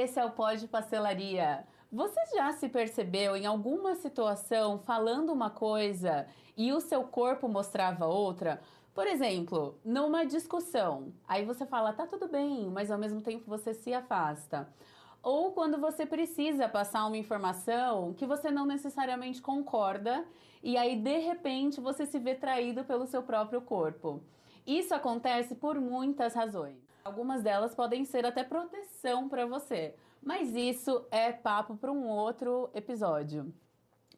Esse é o Pode Pastelaria. Você já se percebeu em alguma situação falando uma coisa e o seu corpo mostrava outra? Por exemplo, numa discussão, aí você fala, tá tudo bem, mas ao mesmo tempo você se afasta. Ou quando você precisa passar uma informação que você não necessariamente concorda e aí de repente você se vê traído pelo seu próprio corpo. Isso acontece por muitas razões. Algumas delas podem ser até proteção para você, mas isso é papo para um outro episódio.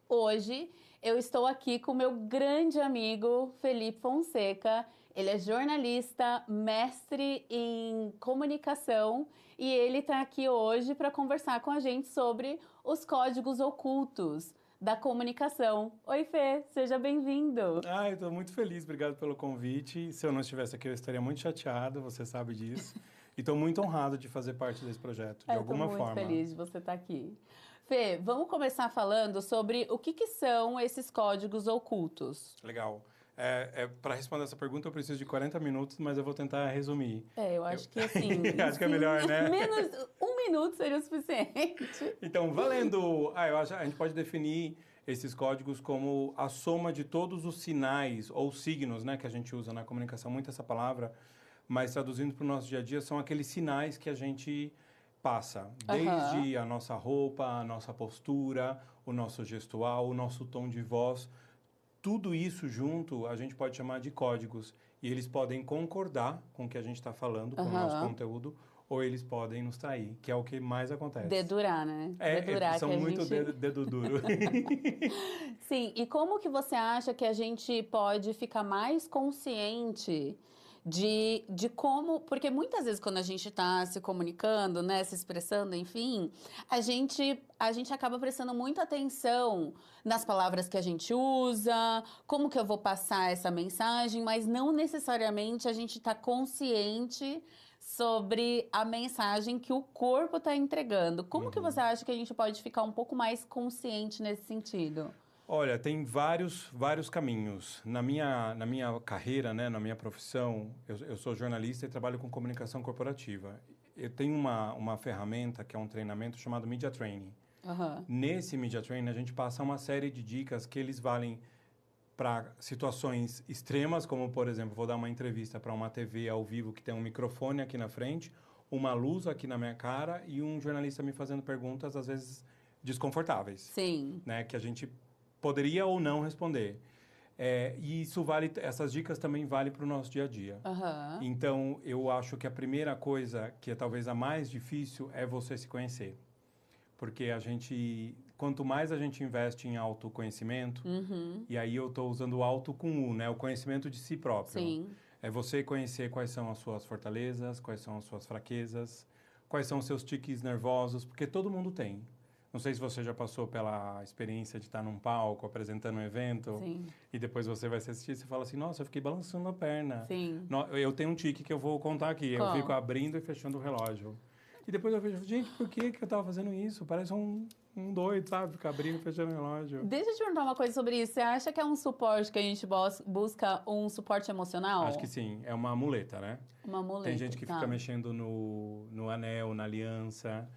Hoje eu estou aqui com meu grande amigo Felipe Fonseca. Ele é jornalista, mestre em comunicação e ele está aqui hoje para conversar com a gente sobre os códigos ocultos da comunicação. Oi, Fê, seja bem-vindo. Eu estou muito feliz, obrigado pelo convite. Se eu não estivesse aqui, eu estaria muito chateado, você sabe disso. E estou muito honrado de fazer parte desse projeto, de alguma forma. Estou muito feliz de você estar aqui. Fê, vamos começar falando sobre o que são esses códigos ocultos. Legal. Para responder essa pergunta, eu preciso de 40 minutos, mas eu vou tentar resumir. Eu acho que assim... acho que é melhor, né? Menos um minuto seria o suficiente. Então, valendo... eu acho que a gente pode definir esses códigos como a soma de todos os sinais ou signos, né, que a gente usa na comunicação, muito essa palavra, mas traduzindo para o nosso dia a dia, são aqueles sinais que a gente passa, desde a nossa roupa, a nossa postura, o nosso gestual, o nosso tom de voz. Tudo isso junto a gente pode chamar de códigos. E eles podem concordar com o que a gente está falando, com o nosso conteúdo, ou eles podem nos trair, que é o que mais acontece. Dedurar, né? Dedurar são que muito gente... dedo duro. Sim, e como que você acha que a gente pode ficar mais consciente de como... Porque muitas vezes quando a gente está se comunicando, né, se expressando, enfim, a gente acaba prestando muita atenção nas palavras que a gente usa, como que eu vou passar essa mensagem, mas não necessariamente a gente está consciente sobre a mensagem que o corpo está entregando. Como que você acha que a gente pode ficar um pouco mais consciente nesse sentido? Olha, tem vários caminhos. Na minha carreira, né, na minha profissão, eu sou jornalista e trabalho com comunicação corporativa. Eu tenho uma ferramenta que é um treinamento chamado Media Training. Nesse Media Training, a gente passa uma série de dicas que eles valem para situações extremas, como, por exemplo, vou dar uma entrevista para uma TV ao vivo que tem um microfone aqui na frente, uma luz aqui na minha cara e um jornalista me fazendo perguntas, às vezes, desconfortáveis. Sim. Né, que a gente poderia ou não responder. E essas dicas também valem para o nosso dia a dia. Então, eu acho que a primeira coisa, que é talvez a mais difícil, é você se conhecer. Porque quanto mais a gente investe em autoconhecimento, e aí eu estou usando o auto com U, né? O conhecimento de si próprio. Sim. É você conhecer quais são as suas fortalezas, quais são as suas fraquezas, quais são os seus tiques nervosos, porque todo mundo tem. Não sei se você já passou pela experiência de estar num palco, apresentando um evento. Sim. E depois você vai se assistir e você fala assim, nossa, eu fiquei balançando a perna. Sim. Eu tenho um tique que eu vou contar aqui. Qual? Eu fico abrindo e fechando o relógio. E depois eu vejo, gente, por que eu estava fazendo isso? Parece um doido, sabe? Ficar abrindo e fechando o relógio. Deixa eu te perguntar uma coisa sobre isso. Você acha que é um suporte que a gente busca um suporte emocional? Acho que sim. É uma muleta, né? Uma muleta. Tem gente que fica mexendo no anel, na aliança,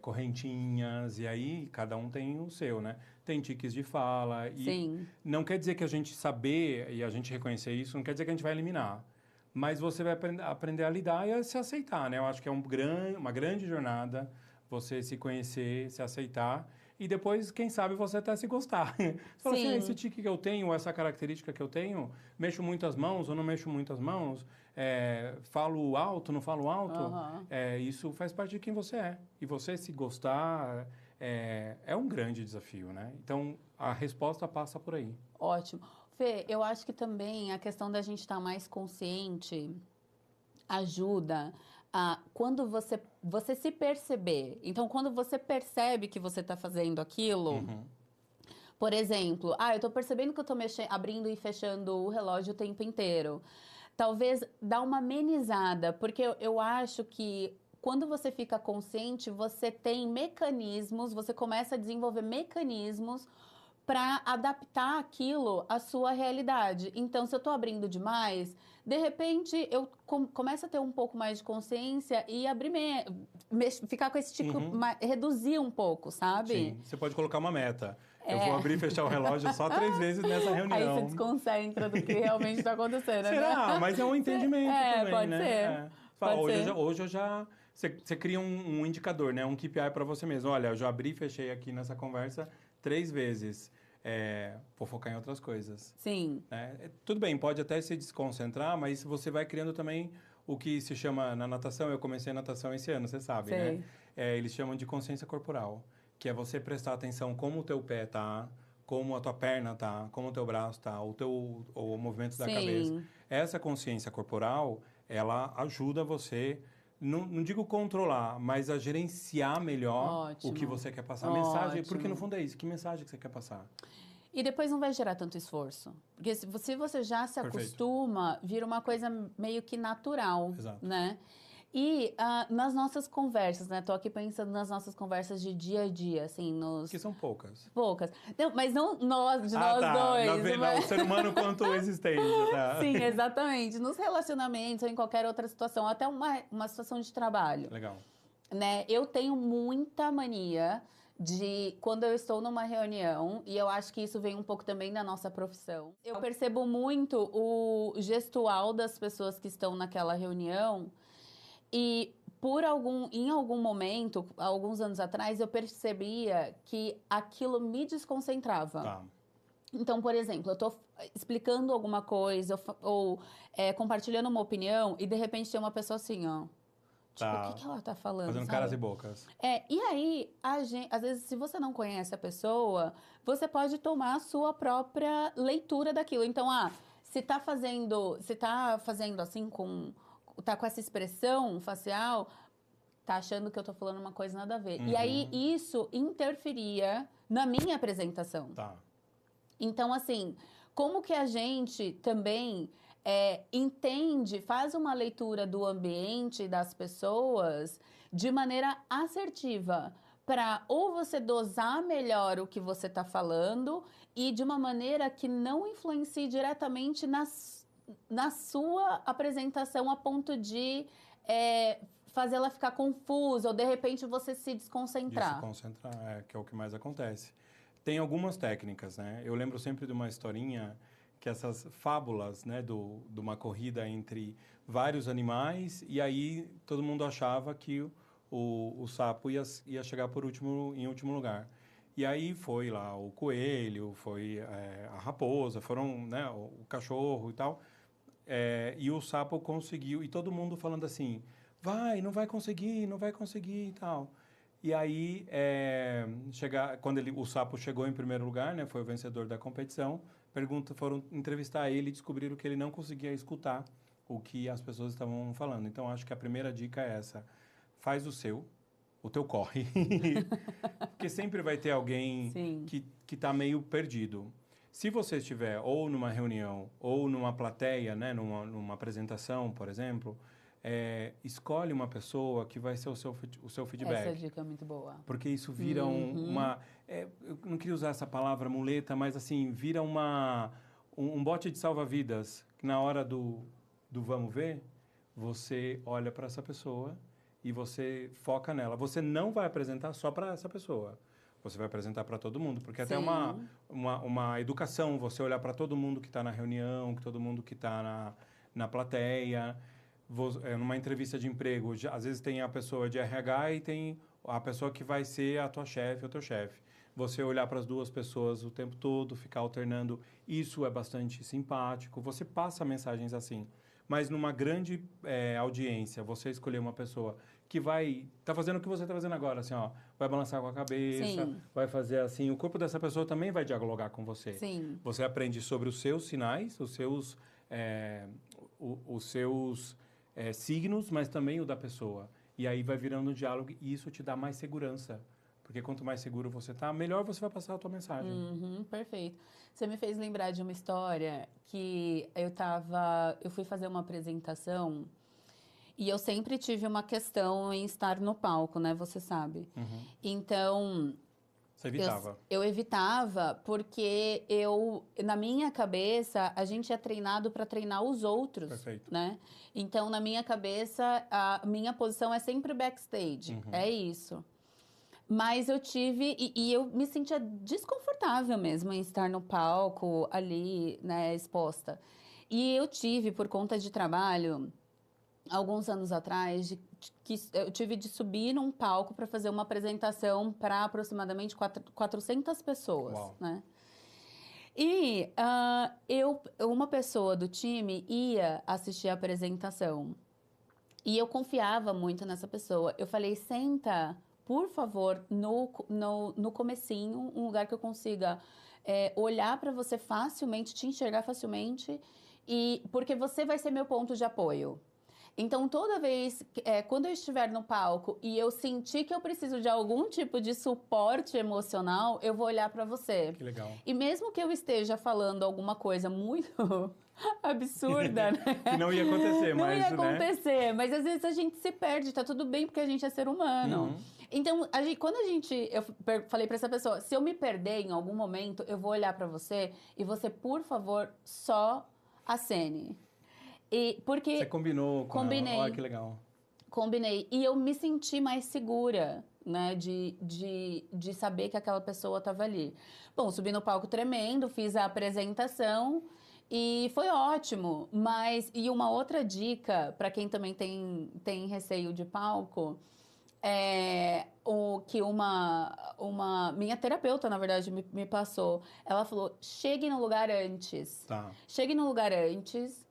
correntinhas, e aí cada um tem o seu, né? Tem tiques de fala. E sim. Não quer dizer que a gente saber e a gente reconhecer isso, não quer dizer que a gente vai eliminar. Mas você vai aprender a lidar e a se aceitar, né? Eu acho que é uma grande jornada você se conhecer, se aceitar e depois, quem sabe, você até se gostar. Você fala assim, esse tique que eu tenho, essa característica que eu tenho, mexo muito as mãos ou não mexo muito as mãos, falo alto, não falo alto, isso faz parte de quem você é. E você se gostar é um grande desafio, né? Então, a resposta passa por aí. Ótimo. Fê, eu acho que também a questão da gente estar mais consciente ajuda a quando você se perceber. Então, quando você percebe que você está fazendo aquilo, por exemplo, eu estou percebendo que eu estou abrindo e fechando o relógio o tempo inteiro. Talvez dá uma amenizada, porque eu acho que quando você fica consciente, você tem mecanismos, você começa a desenvolver mecanismos para adaptar aquilo à sua realidade. Então, se eu estou abrindo demais, de repente eu começo a ter um pouco mais de consciência e abrir ficar com esse tico, reduzir um pouco, sabe? Sim, você pode colocar uma meta. Eu vou abrir e fechar o relógio só 3 vezes nessa reunião. Aí você desconcentra do que realmente está acontecendo, Será? né? Mas é um entendimento também, pode né? ser. Pode ser. Hoje eu já... Você cria um indicador, né? Um KPI para você mesmo. Olha, eu já abri e fechei aqui nessa conversa 3 vezes. Vou focar em outras coisas. Sim. Tudo bem, pode até se desconcentrar, mas você vai criando também o que se chama na natação. Eu comecei natação esse ano, você sabe, Sei. né? Eles chamam de consciência corporal, que é você prestar atenção como o teu pé tá, como a tua perna tá, como o teu braço tá, o movimento da cabeça. Essa consciência corporal, ela ajuda você, não digo controlar, mas a gerenciar melhor o que você quer passar. A mensagem, porque no fundo é isso, que mensagem que você quer passar? E depois não vai gerar tanto esforço. Porque se você já se acostuma, vira uma coisa meio que natural, Exato. Né? E nas nossas conversas, né? Tô aqui pensando nas nossas conversas de dia a dia, assim, Que são poucas. Poucas. Não, mas não nós dois. O ser humano quanto existente, tá? Sim, exatamente. Nos relacionamentos ou em qualquer outra situação, até uma situação de trabalho. Legal. Né? Eu tenho muita mania de quando eu estou numa reunião, e eu acho que isso vem um pouco também da nossa profissão. Eu percebo muito o gestual das pessoas que estão naquela reunião. E em algum momento, alguns anos atrás, eu percebia que aquilo me desconcentrava. Tá. Então, por exemplo, eu estou explicando alguma coisa ou compartilhando uma opinião e de repente tem uma pessoa assim, ó. Tipo, o que ela tá falando? Fazendo sabe? caras e bocas. E aí, às vezes, se você não conhece a pessoa, você pode tomar a sua própria leitura daquilo. Então, se tá fazendo assim tá com essa expressão facial, tá achando que eu tô falando uma coisa nada a ver. E aí, isso interferia na minha apresentação. Tá. Então, assim, como que a gente também entende, faz uma leitura do ambiente das pessoas de maneira assertiva, para ou você dosar melhor o que você tá falando e de uma maneira que não influencie diretamente na sua apresentação a ponto de fazer ela ficar confusa ou de repente você se desconcentrar. Desconcentrar, que é o que mais acontece. Tem algumas técnicas, né? Eu lembro sempre de uma historinha que essas fábulas, né, de uma corrida entre vários animais e aí todo mundo achava que o sapo ia chegar em último lugar. E aí foi lá o coelho, foi a raposa, foram, né, o cachorro e tal. E o sapo conseguiu, e todo mundo falando assim, não vai conseguir e tal. E aí, quando o sapo chegou em primeiro lugar, né, foi o vencedor da competição, foram entrevistar ele e descobriram que ele não conseguia escutar o que as pessoas estavam falando. Então, acho que a primeira dica é essa, faz o teu corre. Porque sempre vai ter alguém que está meio perdido. Se você estiver ou numa reunião ou numa plateia, né, numa apresentação, por exemplo, escolhe uma pessoa que vai ser o seu feedback. Essa dica é muito boa. Porque isso vira eu não queria usar essa palavra muleta, mas assim, vira um bote de salva-vidas, que na hora do vamos ver, você olha para essa pessoa e você foca nela. Você não vai apresentar só para essa pessoa. Você vai apresentar para todo mundo, porque até uma educação, você olhar para todo mundo que está na reunião, todo mundo que está na plateia. Numa entrevista de emprego, às vezes tem a pessoa de RH e tem a pessoa que vai ser a tua chefe ou teu chefe. Você olhar para as duas pessoas o tempo todo, ficar alternando, isso é bastante simpático. Você passa mensagens assim. Mas numa grande audiência, você escolher uma pessoa que tá fazendo o que você está fazendo agora, assim, ó, vai balançar com a cabeça, vai fazer assim, o corpo dessa pessoa também vai dialogar com você. Sim. Você aprende sobre os seus sinais, os seus signos, mas também o da pessoa. E aí vai virando um diálogo e isso te dá mais segurança. Porque quanto mais seguro você tá, melhor você vai passar a tua mensagem. Perfeito. Você me fez lembrar de uma história que eu fui fazer uma apresentação e eu sempre tive uma questão em estar no palco, né? Você sabe. Então, Você evitava. Eu evitava porque na minha cabeça, a gente é treinado para treinar os outros, Perfeito. né? Então, na minha cabeça, a minha posição é sempre backstage, é isso. Mas eu tive, e eu me sentia desconfortável mesmo em estar no palco, ali, né, exposta. E eu tive, por conta de trabalho, alguns anos atrás, que eu tive de subir num palco para fazer uma apresentação para aproximadamente 400 pessoas, Uau. né? E uma pessoa do time ia assistir a apresentação. E eu confiava muito nessa pessoa. Eu falei, senta, por favor, no comecinho, um lugar que eu consiga olhar para você facilmente, te enxergar facilmente, porque você vai ser meu ponto de apoio. Então, toda vez, quando eu estiver no palco e eu sentir que eu preciso de algum tipo de suporte emocional, eu vou olhar para você. Que legal. E mesmo que eu esteja falando alguma coisa muito absurda, né? Que não ia acontecer, Não mas, ia acontecer, mas às vezes a gente se perde, tá tudo bem porque a gente é ser humano. Então, eu falei pra essa pessoa, se eu me perder em algum momento, eu vou olhar pra você e você, por favor, só acene. Porque Você combinou com combinei. ela. Olha que legal. Combinei. E eu me senti mais segura, né? De saber que aquela pessoa estava ali. Bom, subi no palco tremendo, fiz a apresentação e foi ótimo. E uma outra dica, para quem também tem receio de palco, que uma minha terapeuta, na verdade, me passou. Ela falou, chegue no lugar antes. Tá. Chegue no lugar antes.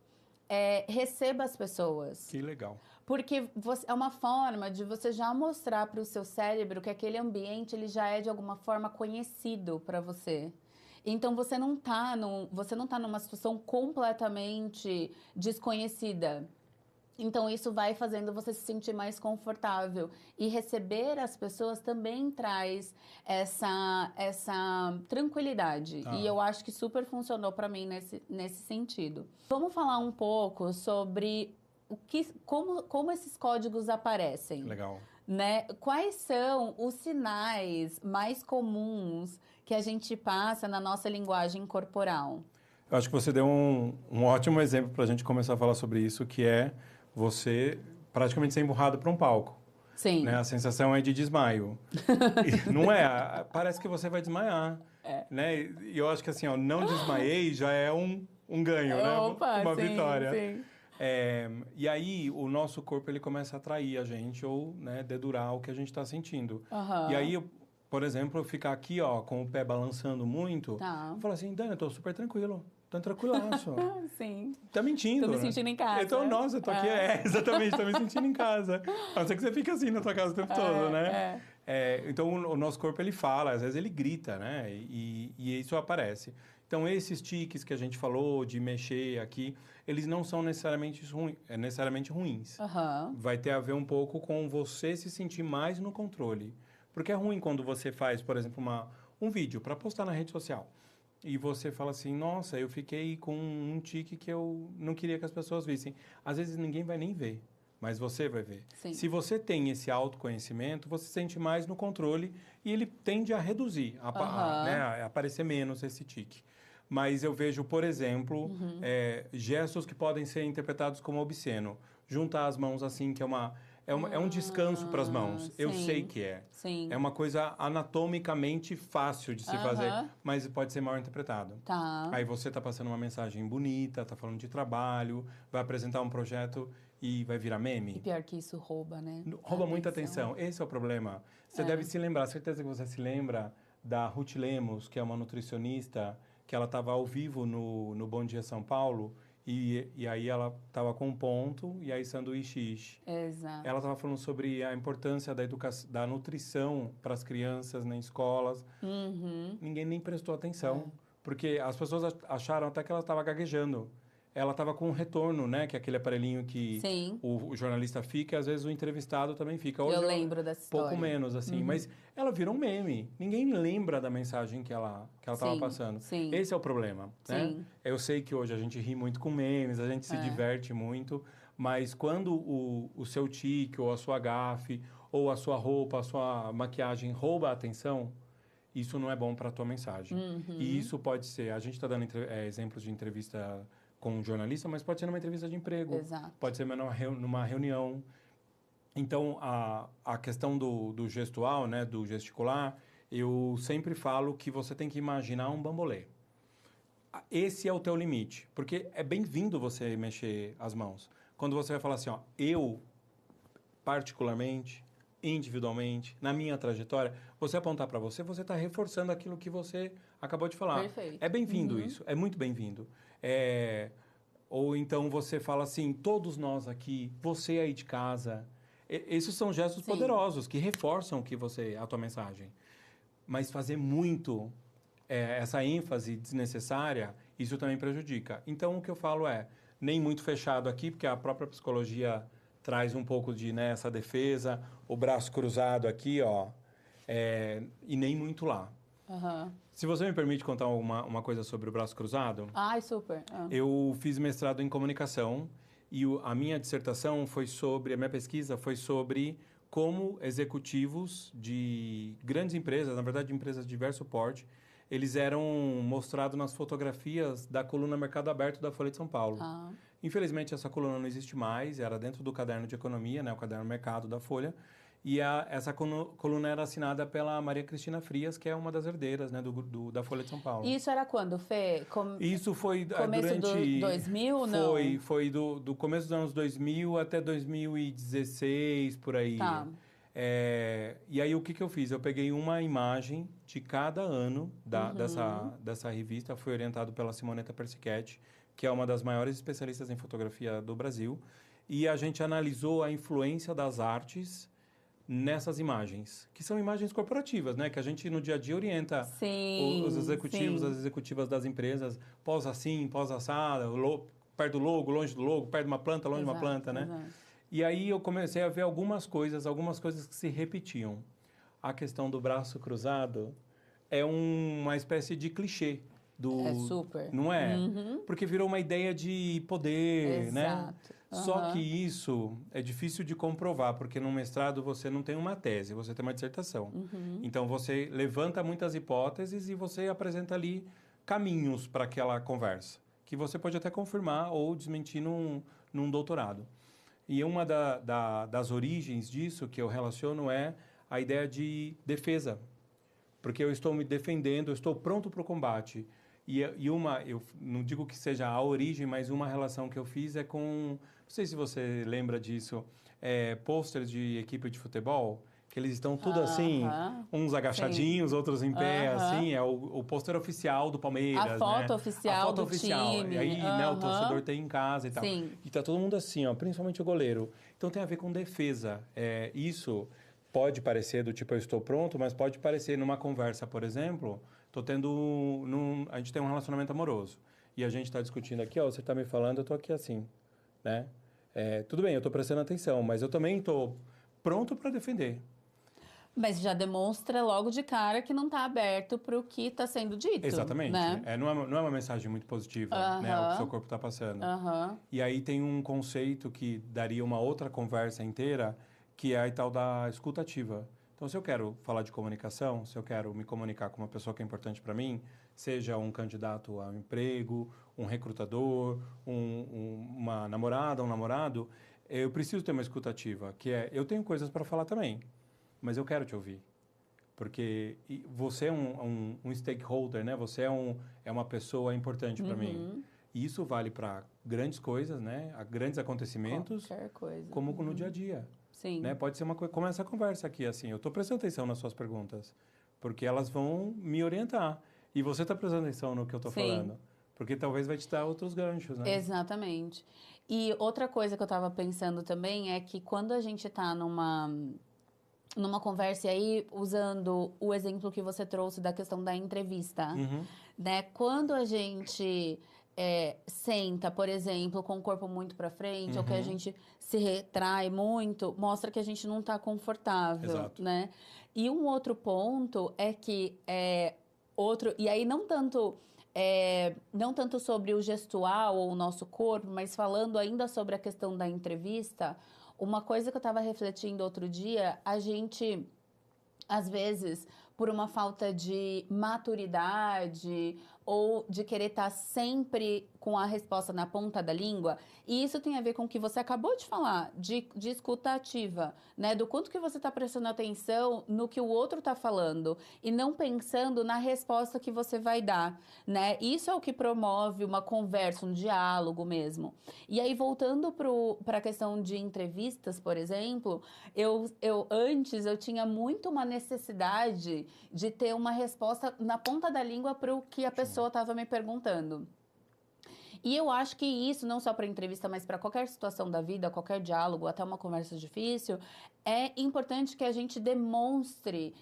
Receba as pessoas. Que legal. Porque é uma forma de você já mostrar para o seu cérebro que aquele ambiente ele já é de alguma forma conhecido para você. Então você não tá numa situação completamente desconhecida. Então isso vai fazendo você se sentir mais confortável. E receber as pessoas também traz essa tranquilidade. Ah. E eu acho que super funcionou para mim nesse sentido. Vamos falar um pouco sobre como esses códigos aparecem. Legal. Né? Quais são os sinais mais comuns que a gente passa na nossa linguagem corporal? Eu acho que você deu um ótimo exemplo para a gente começar a falar sobre isso, que é você praticamente ser empurrado para um palco. Sim. Né? A sensação é de desmaio. Não é? Parece que você vai desmaiar. Né? E eu acho que assim, não desmaiei já é um ganho, né? Uma sim, vitória. Sim. E aí o nosso corpo ele começa a atrair a gente ou dedurar o que a gente está sentindo. Uhum. E aí, por exemplo, eu ficar aqui com o pé balançando muito, Tá. eu falo assim, Dani, eu tô super tranquilo. Tô tranquilaço. Sim. Tá mentindo, Tô me sentindo em casa. Então, nossa, eu tô aqui, exatamente, tô me sentindo em casa. A não ser que você fique assim na tua casa o tempo todo, né? Então, o nosso corpo, ele fala, às vezes ele grita, né? E isso aparece. Então, esses tiques que a gente falou, de mexer aqui, eles não são necessariamente ruins. Uhum. Vai ter a ver um pouco com você se sentir mais no controle. Porque é ruim quando você faz, por exemplo, um vídeo para postar na rede social. E você fala assim, nossa, eu fiquei com um tique que eu não queria que as pessoas vissem. Às vezes ninguém vai nem ver, mas você vai ver. Sim. Se você tem esse autoconhecimento, você se sente mais no controle e ele tende a reduzir, a aparecer menos esse tique. Mas eu vejo, por exemplo, gestos que podem ser interpretados como obsceno. Juntar as mãos assim, que é um descanso para as mãos. Eu sei que é. Sim. É uma coisa anatomicamente fácil de se fazer, mas pode ser mal interpretado. Tá. Aí você está passando uma mensagem bonita, está falando de trabalho, vai apresentar um projeto e vai virar meme. E pior que isso rouba, né? Rouba muita atenção. Esse é o problema. Você deve se lembrar, certeza que você se lembra da Ruth Lemos, que é uma nutricionista, que ela estava ao vivo no Bom Dia São Paulo, e aí ela estava com um ponto, e aí sanduíche. Exato. Ela estava falando sobre a importância da nutrição para as crianças nas escolas. Ninguém nem prestou atenção, porque as pessoas acharam até que ela estava gaguejando. Ela estava com um retorno, né? Que é aquele aparelhinho que o jornalista fica e às vezes o entrevistado também fica. Hoje eu lembro dessa história. Pouco menos, assim. Mas ela virou um meme. Ninguém lembra da mensagem que ela estava passando. Sim. Esse é o problema, né? Eu sei que hoje a gente ri muito com memes, a gente se diverte muito, mas quando o seu tique, ou a sua gafe, ou a sua roupa, a sua maquiagem rouba a atenção, isso não é bom para a tua mensagem. E isso pode ser, a gente está dando exemplos de entrevista com um jornalista, mas pode ser numa entrevista de emprego, Exato. pode ser numa reunião. Então, a questão do gestual, né, do gesticular, eu sempre falo que você tem que imaginar um bambolê. Esse é o teu limite, porque é bem-vindo você mexer as mãos. Quando você vai falar assim, ó, eu, particularmente, individualmente, na minha trajetória, você apontar para você está reforçando aquilo que você acabou de falar. Perfeito. É bem-vindo isso, é muito bem-vindo. Ou então você fala assim, todos nós aqui, você aí de casa. Esses são gestos poderosos que reforçam a tua mensagem. Mas fazer muito essa ênfase desnecessária, isso também prejudica. Então, o que eu falo nem muito fechado aqui, porque a própria psicologia traz um pouco de essa defesa, o braço cruzado aqui, ó, e nem muito lá. Se você me permite contar uma coisa sobre o braço cruzado... Ai, super. Eu fiz mestrado em comunicação e a minha dissertação a minha pesquisa foi sobre como executivos de grandes empresas, na verdade, empresas de diverso porte, eles eram mostrados nas fotografias da coluna Mercado Aberto da Folha de São Paulo. Infelizmente, essa coluna não existe mais, era dentro do caderno de economia, né, o caderno Mercado da Folha, e essa coluna era assinada pela Maria Cristina Frias, que é uma das herdeiras, né, da Folha de São Paulo. E isso era quando, Fê? Isso foi começo durante... do 2000, não? Foi do começo dos anos 2000 até 2016, por aí. Tá. E aí, o que eu fiz? Eu peguei uma imagem de cada ano dessa revista, foi orientado pela Simonetta Persichetti, que é uma das maiores especialistas em fotografia do Brasil, e a gente analisou a influência das artes nessas imagens, que são imagens corporativas, né? Que a gente no dia a dia orienta os executivos, as executivas das empresas, pós assim, pós assada, perto do logo, longe do logo, perto de uma planta, longe de uma planta, né? Exato. E aí eu comecei a ver algumas coisas que se repetiam. A questão do braço cruzado é uma espécie de clichê. É super. Não é? Porque virou uma ideia de poder, né? Exato. Só que isso é difícil de comprovar, porque no mestrado você não tem uma tese, você tem uma dissertação. Então, você levanta muitas hipóteses e você apresenta ali caminhos para aquela conversa, que você pode até confirmar ou desmentir num doutorado. E uma das origens disso que eu relaciono é a ideia de defesa, porque eu estou me defendendo, eu estou pronto para o combate. Eu não digo que seja a origem, mas uma relação que eu fiz é com... Não sei se você lembra disso, pôsteres de equipe de futebol, que eles estão tudo assim, uns agachadinhos, outros em pé, assim, é o pôster oficial do Palmeiras, a foto oficial do time. E aí, né, o torcedor tem em casa e tal. Sim. E tá todo mundo assim, ó, principalmente o goleiro. Então tem a ver com defesa. Isso pode parecer do tipo, eu estou pronto, mas pode parecer numa conversa, por exemplo, a gente tem um relacionamento amoroso. E a gente está discutindo aqui, ó, você está me falando, eu estou aqui assim, né? Tudo bem, eu estou prestando atenção, mas eu também estou pronto para defender. Mas já demonstra logo de cara que não está aberto para o que está sendo dito. Exatamente. Né? Não é uma mensagem muito positiva, né? O que o seu corpo está passando. E aí tem um conceito que daria uma outra conversa inteira, que é a tal da escuta ativa. Então, se eu quero falar de comunicação, se eu quero me comunicar com uma pessoa que é importante para mim, seja um candidato a um emprego, um recrutador, uma namorada, um namorado, eu preciso ter uma escuta ativa, que eu tenho coisas para falar também, mas eu quero te ouvir. Porque você é um stakeholder, né? Você é uma pessoa importante para mim. E isso vale para grandes coisas, né? Grandes acontecimentos, qualquer coisa. Como no dia a dia. Sim. Né? Pode ser uma coisa como essa conversa aqui, assim. Eu estou prestando atenção nas suas perguntas, porque elas vão me orientar. E você está prestando atenção no que eu estou falando, porque talvez vai te dar outros ganchos, né? Exatamente. E outra coisa que eu estava pensando também é que quando a gente está numa conversa, e aí usando o exemplo que você trouxe da questão da entrevista, né? Quando a gente senta, por exemplo, com o corpo muito para frente, ou que a gente se retrai muito, mostra que a gente não está confortável. Exato. Né? E um outro ponto é que e aí não tanto sobre o gestual ou o nosso corpo, mas falando ainda sobre a questão da entrevista, uma coisa que eu estava refletindo outro dia, a gente às vezes por uma falta de maturidade ou de querer estar sempre com a resposta na ponta da língua. E isso tem a ver com o que você acabou de falar, de escuta ativa, né? Do quanto que você está prestando atenção no que o outro está falando e não pensando na resposta que você vai dar, né? Isso é o que promove uma conversa, um diálogo mesmo. E aí, voltando para a questão de entrevistas, por exemplo, antes eu tinha muito uma necessidade de ter uma resposta na ponta da língua para o que a pessoa estava me perguntando. E eu acho que isso, não só para entrevista, mas para qualquer situação da vida, qualquer diálogo, até uma conversa difícil, é importante que a gente demonstre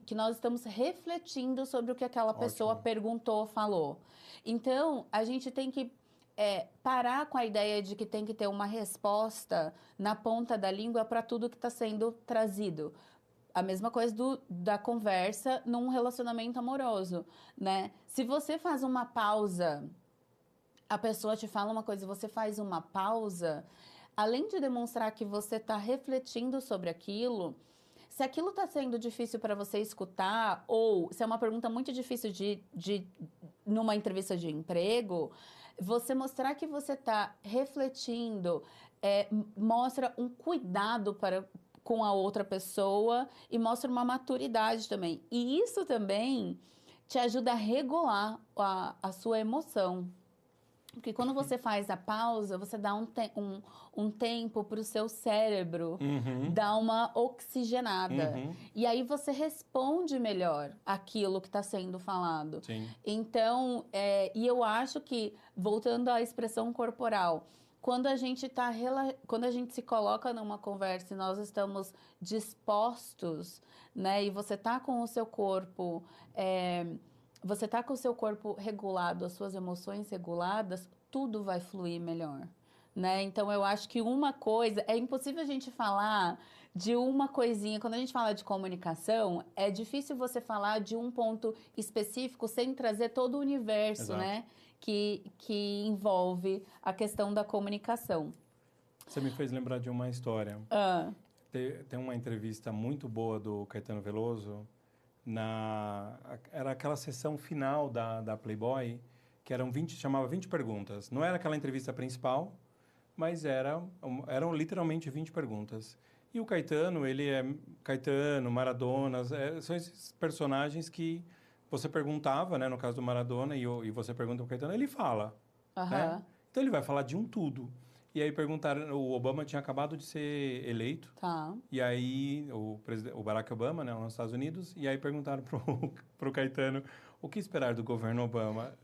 que nós estamos refletindo sobre o que aquela pessoa perguntou, falou. Então, a gente tem que parar com a ideia de que tem que ter uma resposta na ponta da língua para tudo que está sendo trazido. A mesma coisa da conversa num relacionamento amoroso, né? Se você faz uma pausa, a pessoa te fala uma coisa e você faz uma pausa, além de demonstrar que você está refletindo sobre aquilo, se aquilo está sendo difícil para você escutar, ou se é uma pergunta muito difícil numa entrevista de emprego, você mostrar que você está refletindo, mostra um cuidado com a outra pessoa e mostra uma maturidade também. E isso também te ajuda a regular a sua emoção. Porque quando você faz a pausa, você dá um tempo para o seu cérebro dar uma oxigenada. E aí você responde melhor aquilo que está sendo falado. Sim. Então, e eu acho que, voltando à expressão corporal, quando a gente se coloca numa conversa e nós estamos dispostos, né? E você está com o seu corpo... você está com o seu corpo regulado, as suas emoções reguladas, tudo vai fluir melhor, né? Então, eu acho que uma coisa... É impossível a gente falar de uma coisinha. Quando a gente fala de comunicação, é difícil você falar de um ponto específico sem trazer todo o universo, Exato. né? Que envolve a questão da comunicação. Você me fez lembrar de uma história. Tem uma entrevista muito boa do Caetano Veloso... Era aquela sessão final da Playboy, que chamava 20 perguntas. Não era aquela entrevista principal, mas eram literalmente 20 perguntas. E o Caetano, Caetano, Maradona, são esses personagens que você perguntava, né? No caso do Maradona, e você pergunta ao Caetano, ele fala. Né? Então, ele vai falar de um tudo. E aí perguntaram, o Obama tinha acabado de ser eleito. Tá. E aí, o Barack Obama, né, lá nos Estados Unidos, e aí perguntaram pro Caetano o que esperar do governo Obama.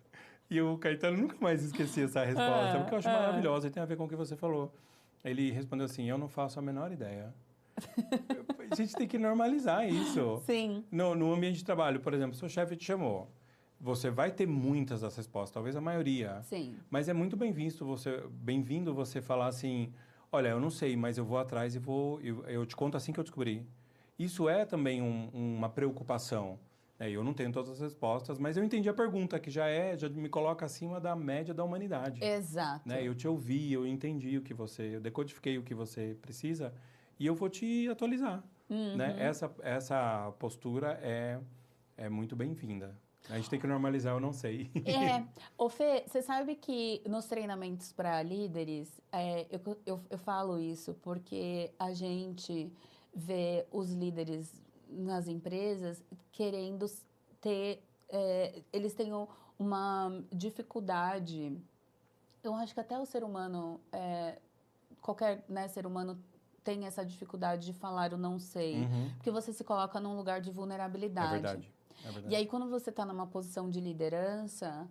E o Caetano nunca mais esquecia essa resposta, porque eu acho maravilhosa e tem a ver com o que você falou. Ele respondeu assim, eu não faço a menor ideia. A gente tem que normalizar isso. Sim. No ambiente de trabalho, por exemplo, seu chefe te chamou. Você vai ter muitas das respostas, talvez a maioria. Sim. Mas é muito bem-vindo você falar assim, olha, eu não sei, mas eu vou atrás e eu te conto assim que eu descobri. Isso é também uma preocupação. Né? Eu não tenho todas as respostas, mas eu entendi a pergunta, que já me coloca acima da média da humanidade. Exato. Né? Eu te ouvi, eu entendi eu decodifiquei o que você precisa e eu vou te atualizar. Né? Essa postura é muito bem-vinda. A gente tem que normalizar, eu não sei. Ô Fê, você sabe que nos treinamentos para líderes, eu falo isso porque a gente vê os líderes nas empresas querendo ter... eles têm uma dificuldade... Eu acho que até o ser humano, qualquer ser humano tem essa dificuldade de falar o não sei. Porque você se coloca num lugar de vulnerabilidade. É verdade. E aí, quando você está numa posição de liderança,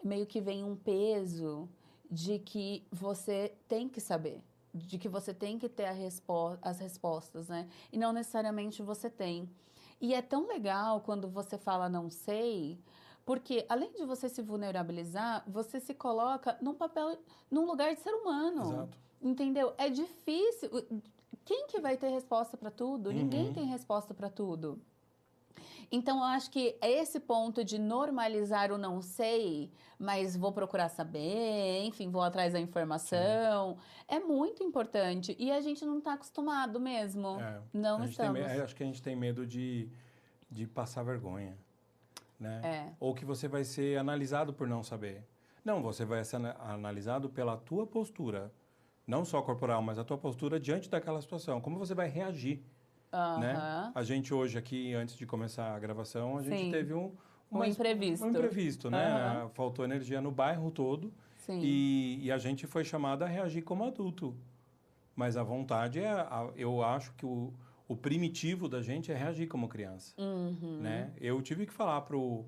meio que vem um peso de que você tem que saber, de que você tem que ter as respostas, né? E não necessariamente você tem. E é tão legal quando você fala não sei, porque além de você se vulnerabilizar, você se coloca num lugar de ser humano. Exato. Entendeu? É difícil. Quem que vai ter resposta para tudo? Ninguém tem resposta para tudo. Então, eu acho que esse ponto de normalizar o não sei, mas vou procurar saber, enfim, vou atrás da informação, é muito importante. E a gente não está acostumado mesmo. Não estamos. Acho que a gente tem medo de de passar vergonha, né? É. Ou que você vai ser analisado por não saber. Não, você vai ser analisado pela tua postura, não só corporal, mas a tua postura diante daquela situação. Como você vai reagir, né? Aham. A gente hoje aqui, antes de começar a gravação, a gente Sim. teve Um um imprevisto. imprevisto, né? Aham. Faltou energia no bairro todo Sim. e a gente foi chamado a reagir como adulto. Mas a vontade eu acho que o primitivo da gente é reagir como criança, né? Eu tive que falar pro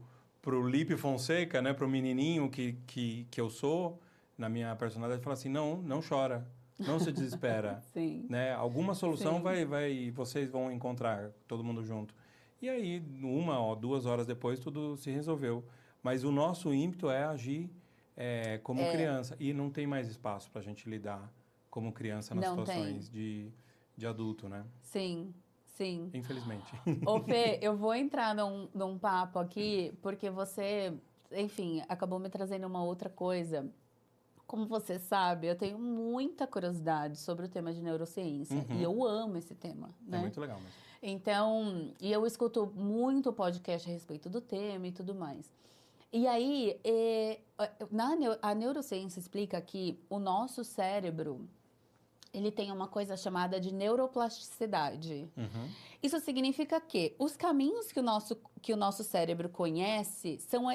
Lipe Fonseca, né? Pro menininho que eu sou, na minha personalidade, falar assim, não chora, não se desespera, Sim. né? Alguma solução Sim. vocês vão encontrar, todo mundo junto. E aí, 1 ou 2 horas depois, tudo se resolveu. Mas o nosso ímpeto é agir como criança. E não tem mais espaço para a gente lidar como criança nas Não situações de adulto, né? Sim, sim. Infelizmente. Ô, Fê, eu vou entrar num papo aqui, porque você, enfim, acabou me trazendo uma outra coisa. Como você sabe, eu tenho muita curiosidade sobre o tema de neurociência. E eu amo esse tema, É né? muito legal mesmo. Então, e eu escuto muito podcast a respeito do tema e tudo mais. E aí, a neurociência explica que o nosso cérebro, ele tem uma coisa chamada de neuroplasticidade. Isso significa que os caminhos que o nosso cérebro conhece são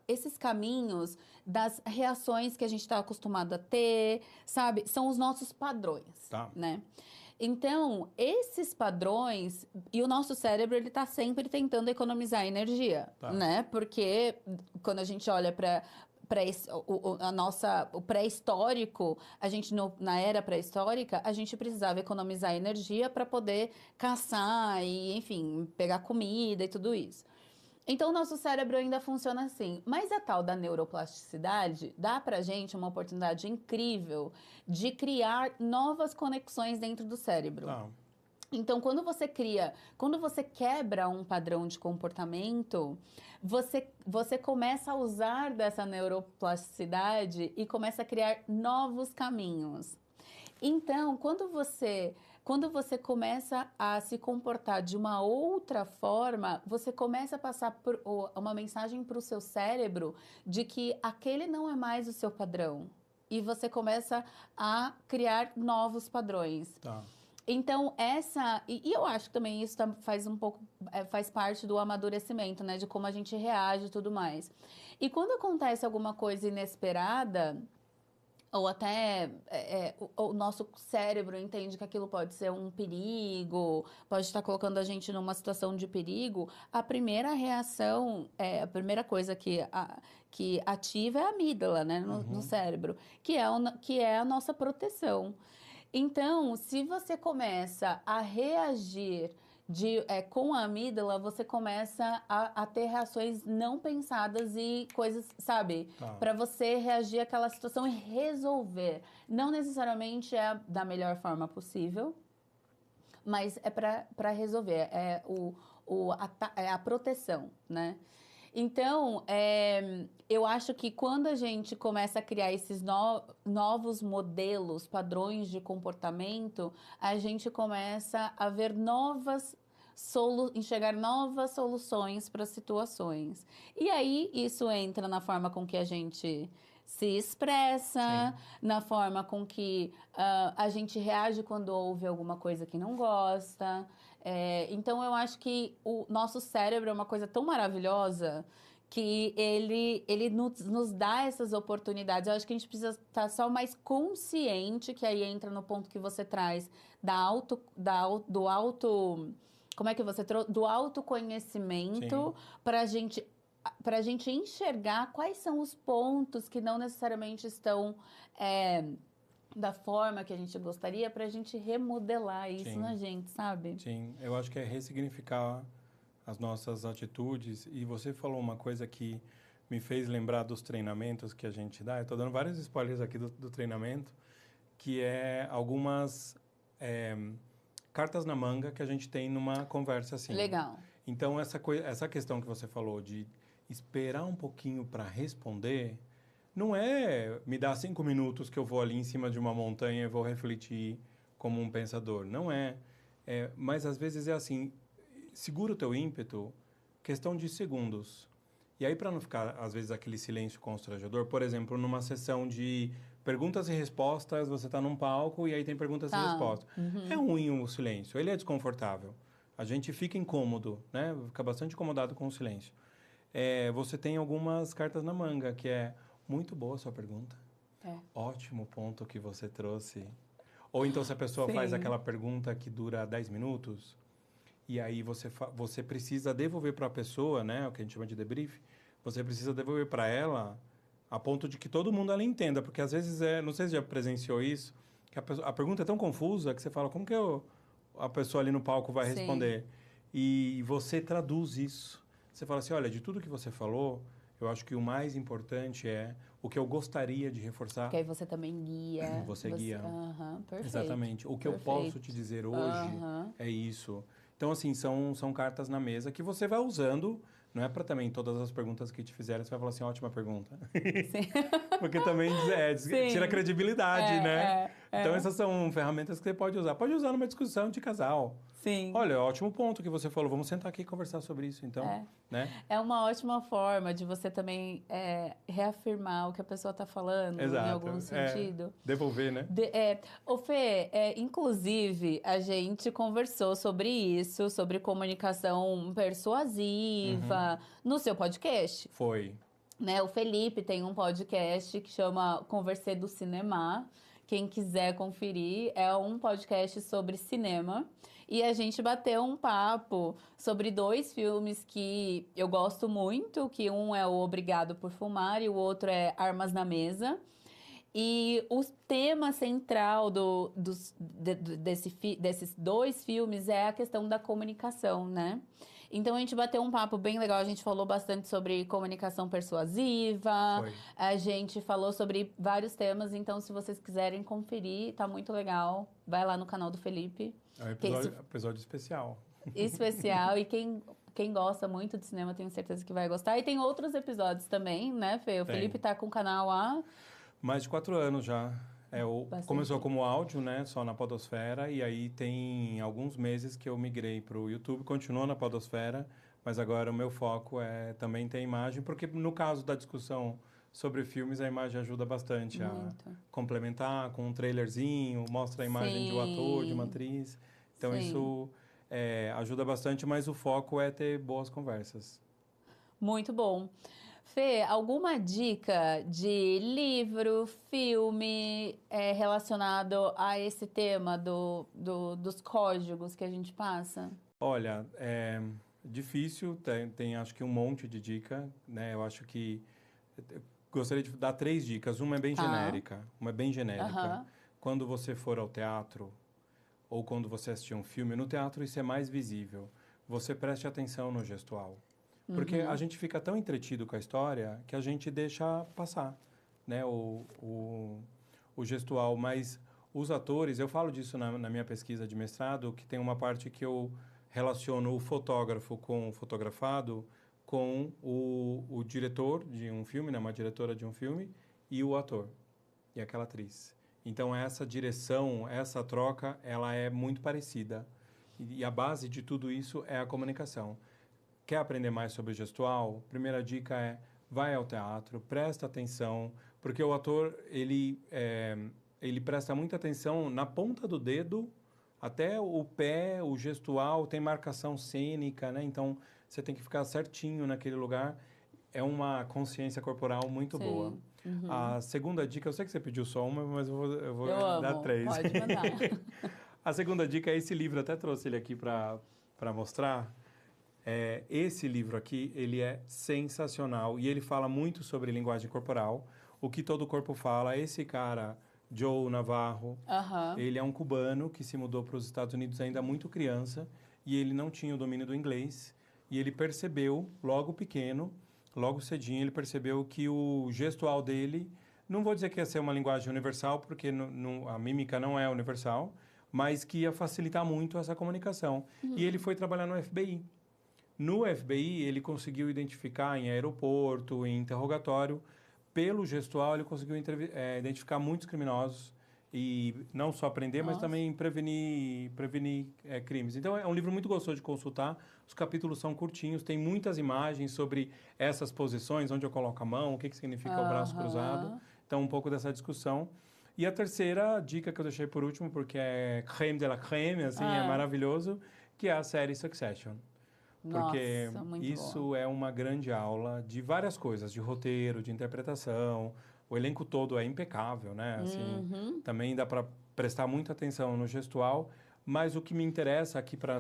esses caminhos das reações que a gente está acostumado a ter, sabe? São os nossos padrões, Tá. né? Então, esses padrões... E o nosso cérebro, ele está sempre tentando economizar energia, Tá. né? Porque quando a gente olha para o pré-histórico, a gente na era pré-histórica, a gente precisava economizar energia para poder caçar e, enfim, pegar comida e tudo isso. Então, o nosso cérebro ainda funciona assim. Mas a tal da neuroplasticidade dá pra gente uma oportunidade incrível de criar novas conexões dentro do cérebro. Tá. Então, quando você quebra um padrão de comportamento, você começa a usar dessa neuroplasticidade e começa a criar novos caminhos. Então, quando você começa a se comportar de uma outra forma, você começa a passar uma mensagem para o seu cérebro de que aquele não é mais o seu padrão. E você começa a criar novos padrões. Tá. Então, e eu acho que também isso faz parte do amadurecimento, né? De como a gente reage e tudo mais. E quando acontece alguma coisa inesperada, ou até o nosso cérebro entende que aquilo pode ser um perigo, pode estar colocando a gente numa situação de perigo, a primeira reação, a primeira coisa que ativa é a amígdala, né? No cérebro, que é a nossa proteção. Então, se você começa a reagir com a amígdala, você começa a ter reações não pensadas e coisas, sabe? Tá. Para você reagir àquela situação e resolver. Não necessariamente é da melhor forma possível, mas é para resolver. É a proteção, né? Então, eu acho que quando a gente começa a criar esses novos modelos, padrões de comportamento, a gente começa a ver enxergar novas soluções para situações. E aí, isso entra na forma com que a gente se expressa, na forma com que a gente reage quando ouve alguma coisa que não gosta. Então, eu acho que o nosso cérebro é uma coisa tão maravilhosa que ele nos dá essas oportunidades. Eu acho que a gente precisa estar só mais consciente, que aí entra no ponto que você traz como é que você trouxe? Do autoconhecimento para a gente enxergar quais são os pontos que não necessariamente estão da forma que a gente gostaria, para a gente remodelar isso na gente, sabe? Sim, eu acho que é ressignificar as nossas atitudes. E você falou uma coisa que me fez lembrar dos treinamentos que a gente dá. Eu estou dando vários spoilers aqui do treinamento, que é algumas cartas na manga que a gente tem numa conversa assim. Legal. Então, essa questão que você falou de esperar um pouquinho para responder, não é me dar 5 minutos que eu vou ali em cima de uma montanha e vou refletir como um pensador. Não é. Mas, às vezes, é assim, segura o teu ímpeto questão de segundos. E aí, para não ficar, às vezes, aquele silêncio constrangedor, por exemplo, numa sessão de perguntas e respostas, você está num palco e aí tem perguntas e respostas. É ruim o silêncio, ele é desconfortável. A gente fica incômodo, né? Fica bastante incomodado com o silêncio. Você tem algumas cartas na manga, que é muito boa a sua pergunta. Ótimo ponto que você trouxe. Ou então, se a pessoa faz aquela pergunta que dura 10 minutos, e aí você precisa devolver para a pessoa, né? O que a gente chama de debrief. Você precisa devolver para ela a ponto de que todo mundo ali entenda. Porque, às vezes, não sei se já presenciou isso, que a pergunta é tão confusa que você fala, como que a pessoa ali no palco vai responder? E você traduz isso. Você fala assim, olha, de tudo que você falou, eu acho que o mais importante é o que eu gostaria de reforçar. Porque aí você também guia. Você guia. Perfeito. Exatamente. O que eu posso te dizer hoje é isso. Então, assim, são cartas na mesa que você vai usando. Não é para também todas as perguntas que te fizerem, você vai falar assim, ótima pergunta. Sim. Porque também tira a credibilidade, né? Então, essas são ferramentas que você pode usar. Pode usar numa discussão de casal. Sim. Olha, ótimo ponto que você falou. Vamos sentar aqui e conversar sobre isso, então. Né? É uma ótima forma de você também reafirmar o que a pessoa está falando, Exato. em algum sentido. Devolver, né? Ô Fê, inclusive, a gente conversou sobre isso, sobre comunicação persuasiva, no seu podcast. Foi. Né? O Felipe tem um podcast que chama Conversê do Cinema. Quem quiser conferir, é um podcast sobre cinema. E a gente bateu um papo sobre 2 filmes que eu gosto muito, que um é o Obrigado por Fumar e o outro é Armas na Mesa. E o tema central desses 2 filmes é a questão da comunicação, né? Então, a gente bateu um papo bem legal. A gente falou bastante sobre comunicação persuasiva. Foi. A gente falou sobre vários temas. Então, se vocês quiserem conferir, tá muito legal. Vai lá no canal do Felipe. É um episódio especial. Especial. E quem gosta muito de cinema, tenho certeza que vai gostar. E tem outros episódios também, né, Fê? O Felipe tá com o canal há... Mais de 4 anos já. Começou como áudio, né? Só na Podosfera. E aí tem alguns meses que eu migrei para o YouTube. Continuou na Podosfera. Mas agora o meu foco é também ter imagem. Porque no caso da discussão sobre filmes, a imagem ajuda bastante a complementar com um trailerzinho. Mostra a imagem de um ator, de uma atriz. Então isso ajuda bastante. Mas o foco é ter boas conversas. Muito bom. Fê, alguma dica de livro, filme relacionado a esse tema dos códigos que a gente passa? Olha, é difícil, tem acho que um monte de dica, né? Eu acho que gostaria de dar 3 dicas. Uma é bem genérica. Quando você for ao teatro ou quando você assistir um filme, no teatro isso é mais visível. Você preste atenção no gestual. Porque a gente fica tão entretido com a história que a gente deixa passar, né, o gestual. Mas os atores, eu falo disso na minha pesquisa de mestrado, que tem uma parte que eu relaciono o fotógrafo com o fotografado com o diretor de um filme, né, uma diretora de um filme, e o ator, e aquela atriz. Então, essa direção, essa troca, ela é muito parecida. E a base de tudo isso é a comunicação. Quer aprender mais sobre gestual? Primeira dica é, vai ao teatro, presta atenção, porque o ator, ele presta muita atenção na ponta do dedo, até o pé, o gestual, tem marcação cênica, né? Então, você tem que ficar certinho naquele lugar. É uma consciência corporal muito boa. A segunda dica, eu sei que você pediu só uma, mas eu vou dar 3. Pode mandar. A segunda dica é esse livro, até trouxe ele aqui para mostrar. Esse livro aqui, ele é sensacional e ele fala muito sobre linguagem corporal, o que todo corpo fala. Esse cara, Joe Navarro, ele é um cubano que se mudou para os Estados Unidos ainda muito criança e ele não tinha o domínio do inglês e ele percebeu, logo pequeno, logo cedinho, ele percebeu que o gestual dele, não vou dizer que ia ser uma linguagem universal, porque a mímica não é universal, mas que ia facilitar muito essa comunicação. E ele foi trabalhar no FBI. No FBI, ele conseguiu identificar em aeroporto, em interrogatório, pelo gestual, ele conseguiu identificar muitos criminosos e não só aprender, mas Nossa. também prevenir crimes. Então, é um livro muito gostoso de consultar. Os capítulos são curtinhos, tem muitas imagens sobre essas posições, onde eu coloco a mão, o que significa o braço cruzado. Então, um pouco dessa discussão. E a terceira dica que eu deixei por último, porque é creme de la creme, assim, é maravilhoso, que é a série Succession. Porque Nossa, muito isso boa. é uma grande aula de várias coisas, de roteiro, de interpretação. O elenco todo é impecável, né? Assim, também dá para prestar muita atenção no gestual, mas o que me interessa aqui para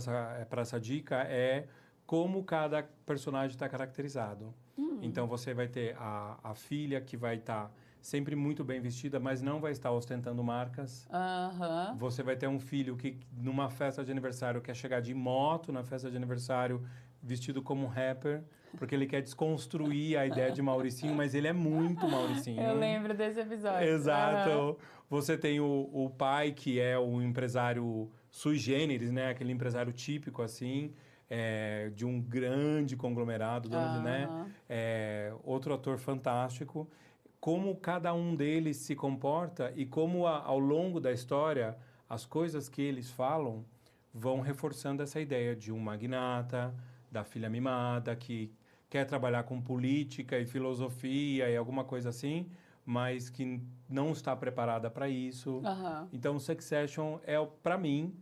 essa dica é como cada personagem está caracterizado. Então, você vai ter a filha que vai estar sempre muito bem vestida, mas não vai estar ostentando marcas. Aham. Você vai ter um filho que, numa festa de aniversário, quer chegar de moto na festa de aniversário, vestido como um rapper, porque ele quer desconstruir a ideia de Mauricinho, mas ele é muito Mauricinho. Eu lembro desse episódio. Exato. Aham. Você tem o pai, que é o empresário sui generis, né? Aquele empresário típico, assim, de um grande conglomerado, dono de, né? Aham. Outro ator fantástico. Como cada um deles se comporta e como, ao longo da história, as coisas que eles falam vão reforçando essa ideia de um magnata, da filha mimada, que quer trabalhar com política e filosofia e alguma coisa assim, mas que não está preparada para isso. Aham. Então, Succession é, para mim,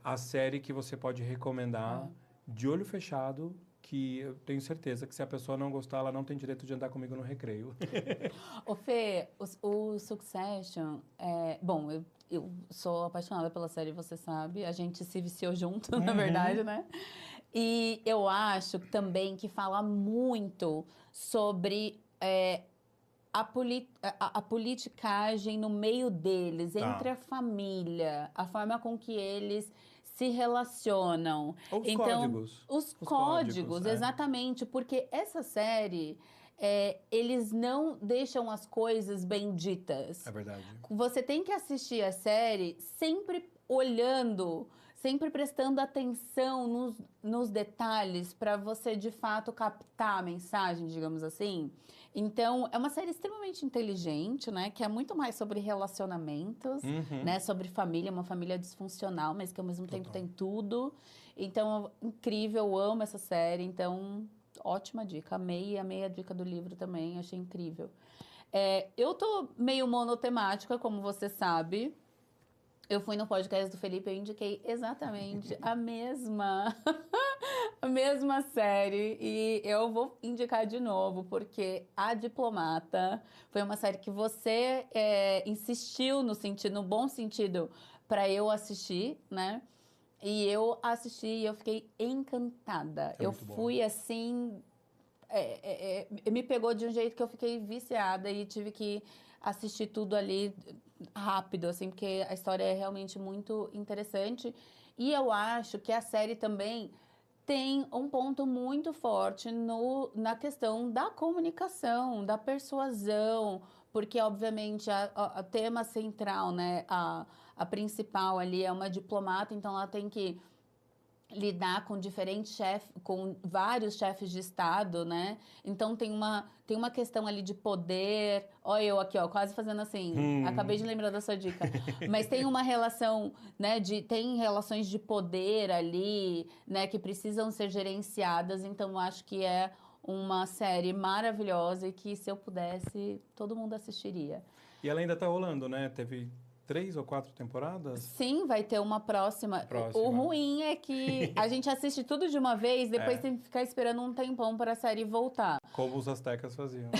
a série que você pode recomendar de olho fechado, que eu tenho certeza que se a pessoa não gostar, ela não tem direito de andar comigo no recreio. Ô, Fê, o Succession, bom, eu sou apaixonada pela série, você sabe. A gente se viciou junto, na verdade, né? E eu acho também que fala muito sobre a politicagem no meio deles, Tá. entre a família, a forma com que eles se relacionam. Ou os Então, códigos. os Os códigos, é. exatamente, porque essa série, eles não deixam as coisas bem ditas. É verdade. Você tem que assistir a série sempre olhando, sempre prestando atenção nos detalhes para você, de fato, captar a mensagem, digamos assim. Então, é uma série extremamente inteligente, né? Que é muito mais sobre relacionamentos, né? Sobre família, uma família disfuncional, mas que ao mesmo tempo tem tudo. Então, incrível, eu amo essa série. Então, ótima dica. Amei a dica do livro também, achei incrível. Eu tô meio monotemática, como você sabe. Eu fui no podcast do Felipe e eu indiquei exatamente a mesma série. E eu vou indicar de novo, porque A Diplomata foi uma série que você insistiu no bom sentido, para eu assistir, né? E eu assisti e eu fiquei encantada. Eu muito bom. fui assim... me pegou de um jeito que eu fiquei viciada e tive que assistir tudo ali rápido, assim, porque a história é realmente muito interessante. E eu acho que a série também tem um ponto muito forte na questão da comunicação, da persuasão, porque, obviamente, a tema central, né, a principal ali é uma diplomata, então ela tem que lidar com diferentes chefes, com vários chefes de Estado, né? Então tem uma questão ali de poder. Olha eu aqui, ó, quase fazendo assim. Acabei de lembrar da sua dica. Mas tem uma relação, né? Tem relações de poder ali, né? Que precisam ser gerenciadas. Então eu acho que é uma série maravilhosa e que, se eu pudesse, todo mundo assistiria. E ela ainda tá rolando, né? Teve 3 ou 4 temporadas? Sim, vai ter uma próxima. O ruim é que a gente assiste tudo de uma vez, depois tem que ficar esperando um tempão para a série voltar. Como os astecas faziam.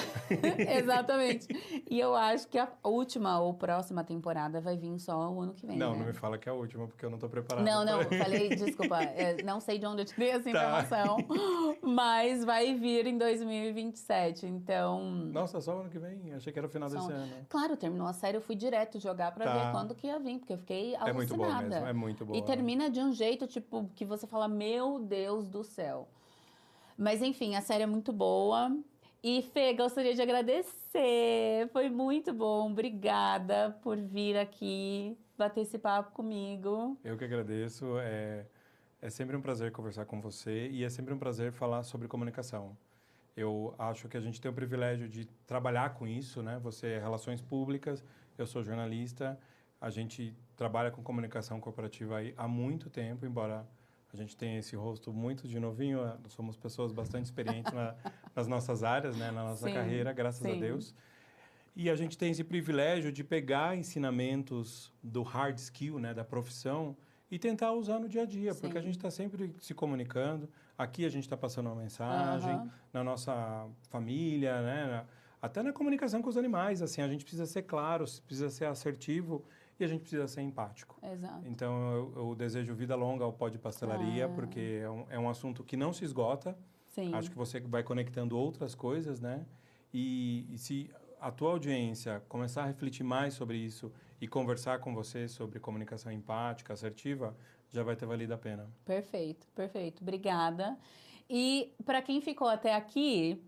Exatamente. E eu acho que a última ou próxima temporada vai vir só o ano que vem, Não, né? não me fala que é a última, porque eu não tô preparado. Não, falei, desculpa, não sei de onde eu tirei essa informação, mas vai vir em 2027, então... Nossa, só o ano que vem? Achei que era o final desse ano. Claro, terminou a série, eu fui direto jogar pra ver quando que ia vir, porque eu fiquei alucinada. É muito boa mesmo, é muito boa. E termina de um jeito, tipo, que você fala, meu Deus do céu. Mas enfim, a série é muito boa. E, Fê, gostaria de agradecer. Foi muito bom. Obrigada por vir aqui bater esse papo comigo. Eu que agradeço. É sempre um prazer conversar com você e é sempre um prazer falar sobre comunicação. Eu acho que a gente tem o privilégio de trabalhar com isso, né? Você é relações públicas, eu sou jornalista, a gente trabalha com comunicação corporativa aí há muito tempo, embora a gente tenha esse rosto muito de novinho, somos pessoas bastante experientes nas nossas áreas, né? Na nossa Sim, carreira, graças a sim. Deus. E a gente tem esse privilégio de pegar ensinamentos do hard skill, né? Da profissão, e tentar usar no dia a dia, porque a Sim. gente está sempre se comunicando. Aqui a gente está passando uma mensagem, Aham. na nossa família, né? Até na comunicação com os animais, assim, a gente precisa ser claro, precisa ser assertivo e a gente precisa ser empático. Exato. Então, eu desejo vida longa ao Pó de Pastelaria, porque é um assunto que não se esgota. Sim. Acho que você vai conectando outras coisas, né? E se a tua audiência começar a refletir mais sobre isso e conversar com você sobre comunicação empática, assertiva, já vai ter valido a pena. Perfeito, perfeito. Obrigada. E para quem ficou até aqui,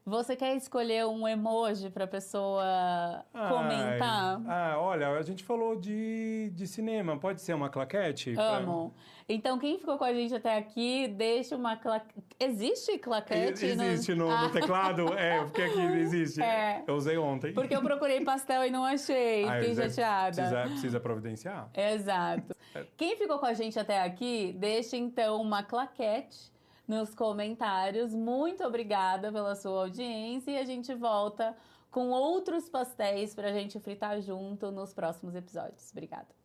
você quer escolher um emoji para a pessoa comentar? Olha, a gente falou de cinema. Pode ser uma claquete? Amo. Então, quem ficou com a gente até aqui, deixa uma claquete. Existe claquete? Existe no teclado? É, porque aqui existe. É. Eu usei ontem. Porque eu procurei pastel e não achei. Fiquei chateada. Precisa providenciar. Exato. Quem ficou com a gente até aqui, deixa então uma claquete nos comentários. Muito obrigada pela sua audiência e a gente volta com outros pastéis para a gente fritar junto nos próximos episódios. Obrigada.